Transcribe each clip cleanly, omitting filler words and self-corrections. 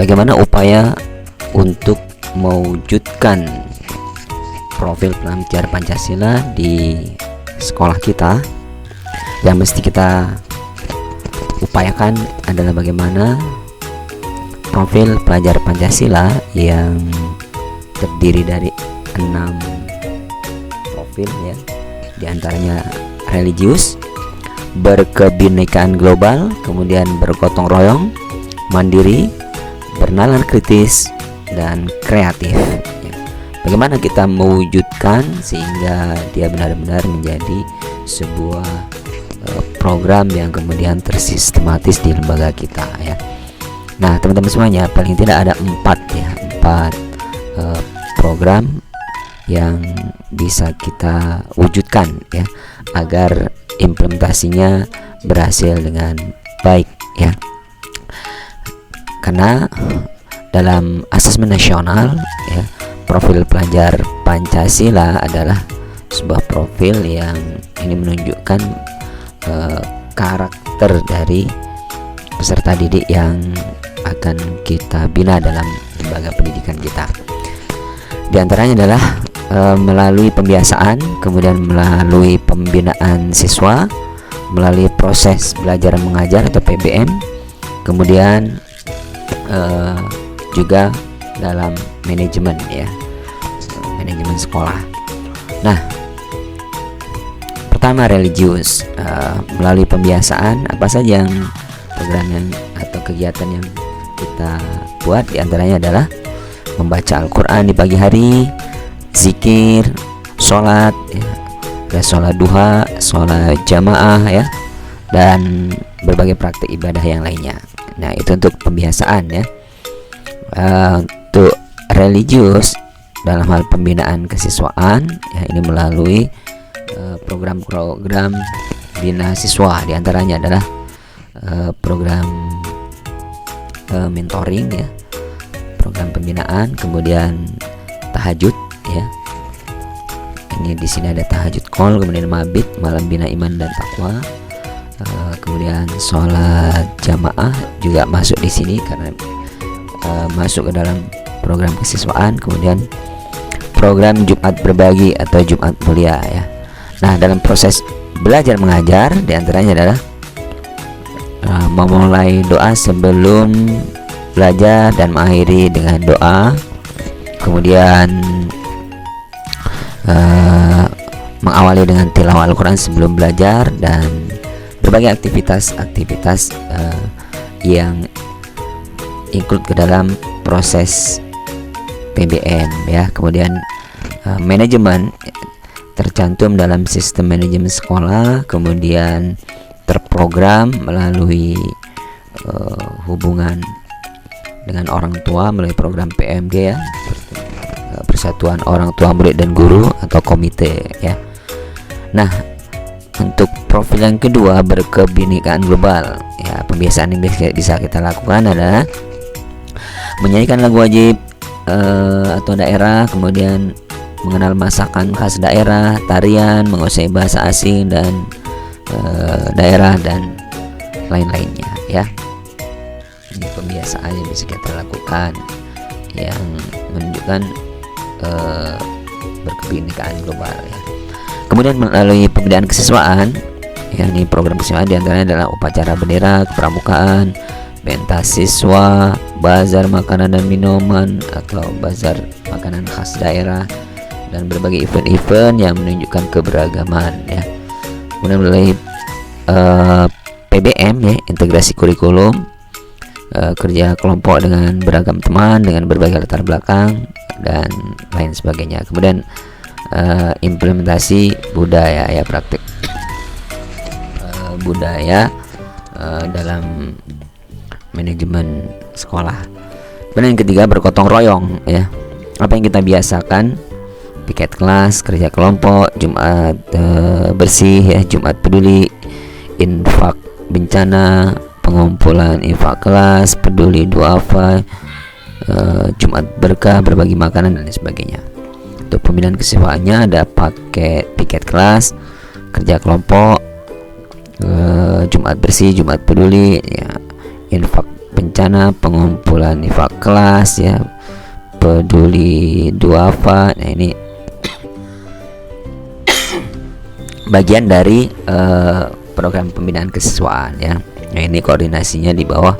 bagaimana upaya untuk mewujudkan profil pelajar Pancasila di sekolah kita. Yang mesti kita upayakan adalah bagaimana profil pelajar Pancasila yang terdiri dari 6 profil ya, diantaranya religius, berkebinekaan global, kemudian bergotong royong, mandiri, bernalar kritis, dan kreatif ya. Bagaimana kita mewujudkan sehingga dia benar-benar menjadi sebuah program yang kemudian tersistematis di lembaga kita ya. Nah teman-teman semuanya, paling tidak ada 4 program yang bisa kita wujudkan ya, agar implementasinya berhasil dengan baik ya. Karena dalam asesmen nasional ya, profil pelajar Pancasila adalah sebuah profil yang ini menunjukkan karakter dari peserta didik yang akan kita bina dalam lembaga pendidikan kita. Di antaranya adalah melalui pembiasaan, kemudian melalui pembinaan siswa, melalui proses belajar mengajar atau PBM, kemudian juga dalam manajemen ya, manajemen sekolah. Nah, pertama religius, melalui pembiasaan apa saja yang program yang atau kegiatan yang kita buat, diantaranya adalah membaca Al-Quran di pagi hari, zikir, sholat ya, sholat duha, sholat jamaah ya, dan berbagai praktik ibadah yang lainnya. Nah itu untuk pembiasaan ya. Untuk religius dalam hal pembinaan kesiswaan ya, ini melalui program-program bina siswa, diantaranya adalah program mentoring ya, program pembinaan, kemudian tahajud ya. Ini di sini ada tahajud call, kemudian mabit, malam bina iman dan takwa, kemudian sholat jamaah juga masuk di sini karena masuk ke dalam program kesiswaan, kemudian program Jumat berbagi atau Jumat mulia ya. Nah dalam proses belajar mengajar diantaranya adalah memulai doa sebelum belajar dan mengakhiri dengan doa, kemudian mengawali dengan tilawah Al-Quran sebelum belajar, dan berbagai aktivitas yang ikut ke dalam proses PBM ya. Kemudian manajemen tercantum dalam sistem manajemen sekolah, kemudian terprogram melalui hubungan dengan orang tua melalui program PMG ya, Persatuan Orang Tua Murid dan Guru atau komite ya. Nah untuk profil yang kedua, berkebinekaan global ya, pembiasaan yang bisa kita lakukan adalah menyanyikan lagu wajib atau daerah, kemudian mengenal masakan khas daerah, tarian, menguasai bahasa asing dan daerah dan lain-lainnya ya. Ini pembiasaan yang bisa kita lakukan yang menunjukkan berkebinekaan global ya. Kemudian melalui pembinaan kesiswaan ya, ini program kesiswaan diantaranya adalah upacara bendera, kepramukaan, pentas siswa, bazar makanan dan minuman atau bazar makanan khas daerah, dan berbagai event-event yang menunjukkan keberagaman ya. Kemudian melalui PBM ya, integrasi kurikulum, kerja kelompok dengan beragam teman dengan berbagai latar belakang dan lain sebagainya. Kemudian implementasi budaya ya, praktik budaya dalam manajemen sekolah. Kemudian yang ketiga, bergotong royong ya. Apa yang kita biasakan? Piket kelas, kerja kelompok, Jumat bersih ya, Jumat peduli, infak bencana, pengumpulan infak kelas, peduli duafa, Jumat berkah, berbagi makanan dan lain sebagainya. Untuk pembinaan kesiswaannya ada paket piket kelas, kerja kelompok, Jumat bersih, Jumat peduli ya, infak bencana, pengumpulan info kelas ya, peduli duafa. Nah, ini bagian dari program pembinaan kesiswaan ya. Nah, ini koordinasinya di bawah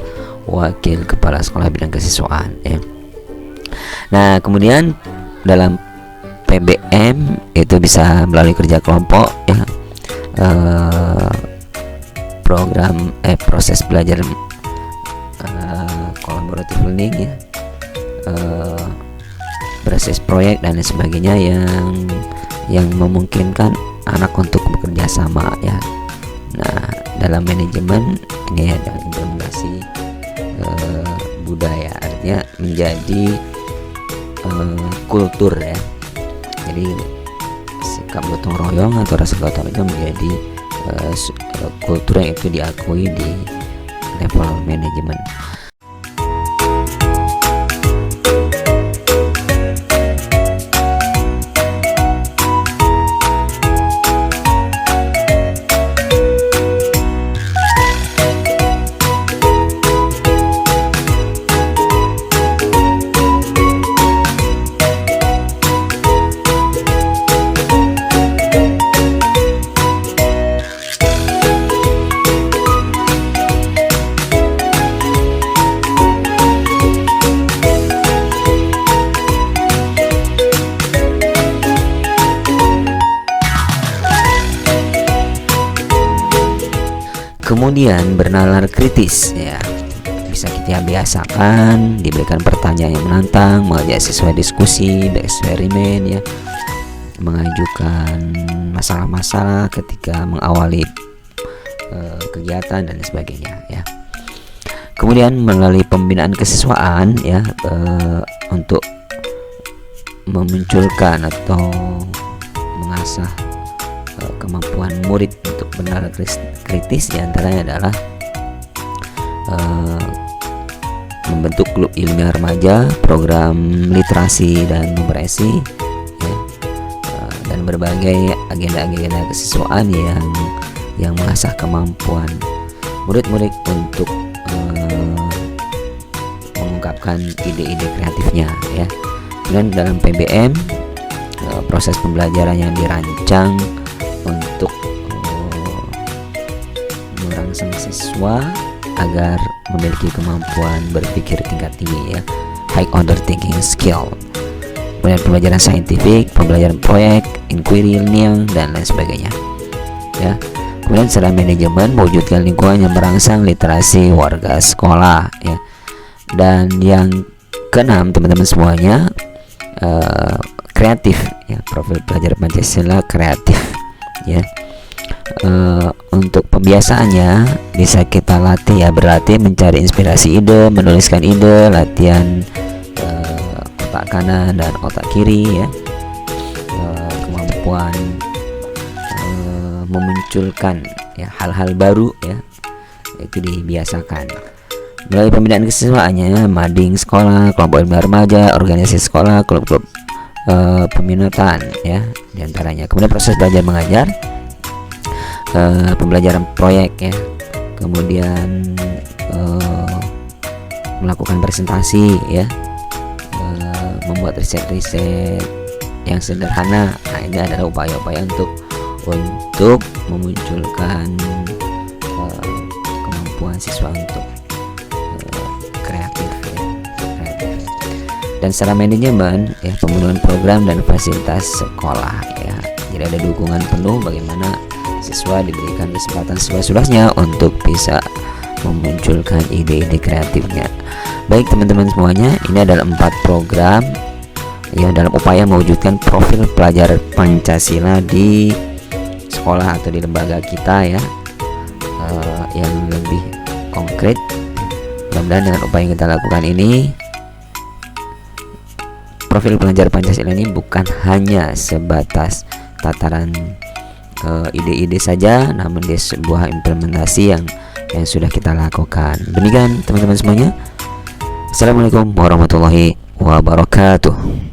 wakil kepala sekolah bidang kesiswaan ya. Nah, kemudian dalam PBM itu bisa melalui kerja kelompok ya, program proses belajar kolaboratif learning ya, proses proyek dan lain sebagainya yang memungkinkan anak untuk bekerja sama ya. Nah, dalam manajemen ini ada implementasi budaya, artinya menjadi kultur ya. Jadi sikap gotong royong atau rasa gotong royong menjadi kultur yang itu diakui di level manajemen. Kemudian bernalar kritis ya, bisa kita biasakan, diberikan pertanyaan yang menantang, mengajak siswa diskusi, bereksperimen ya, mengajukan masalah-masalah ketika mengawali kegiatan dan sebagainya ya. Kemudian melalui pembinaan kesiswaan ya, untuk memunculkan atau mengasah kemampuan murid untuk bernalar kritis, diantaranya adalah membentuk klub ilmiah remaja, program literasi dan numerasi ya, dan berbagai agenda-agenda kesiswaan yang mengasah kemampuan murid-murid untuk mengungkapkan ide-ide kreatifnya ya. Dan dalam PBM proses pembelajaran yang dirancang untuk merangsang siswa agar memiliki kemampuan berpikir tingkat tinggi ya, high order thinking skill. Kemudian pembelajaran saintifik, pembelajaran proyek, inquiry learning dan lain sebagainya ya. Kemudian secara manajemen mewujudkan lingkungan yang merangsang literasi warga sekolah ya. Dan yang keenam, teman-teman semuanya, kreatif ya, profil pelajar Pancasila kreatif ya. Untuk pembiasaannya bisa kita latih ya, berlatih mencari inspirasi ide, menuliskan ide, latihan otak kanan dan otak kiri ya, kemampuan memunculkan ya hal-hal baru ya, itu dibiasakan. Melalui pembinaan kesiswaannya, mading sekolah, kelompok ilmiah remaja, organisasi sekolah, klub-klub peminatan ya diantaranya. Kemudian proses belajar mengajar, pembelajaran proyek ya, kemudian melakukan presentasi ya, membuat riset-riset yang sederhana. Nah, ini adalah upaya-upaya untuk memunculkan kemampuan siswa untuk kreatif ya, kreatif. Dan secara manajemen ya, pembangunan program dan fasilitas sekolah ya, jadi ada dukungan penuh bagaimana siswa diberikan kesempatan seluas-luasnya untuk bisa memunculkan ide-ide kreatifnya. Baik teman-teman semuanya, ini adalah 4 program ya dalam upaya mewujudkan profil pelajar Pancasila di sekolah atau di lembaga kita ya, yang lebih konkret. Mudah-mudahan dengan upaya yang kita lakukan ini, profil pelajar Pancasila ini bukan hanya sebatas tataran ide-ide saja, namun dia sebuah implementasi yang sudah kita lakukan. Demikian teman-teman semuanya. Assalamualaikum warahmatullahi wabarakatuh.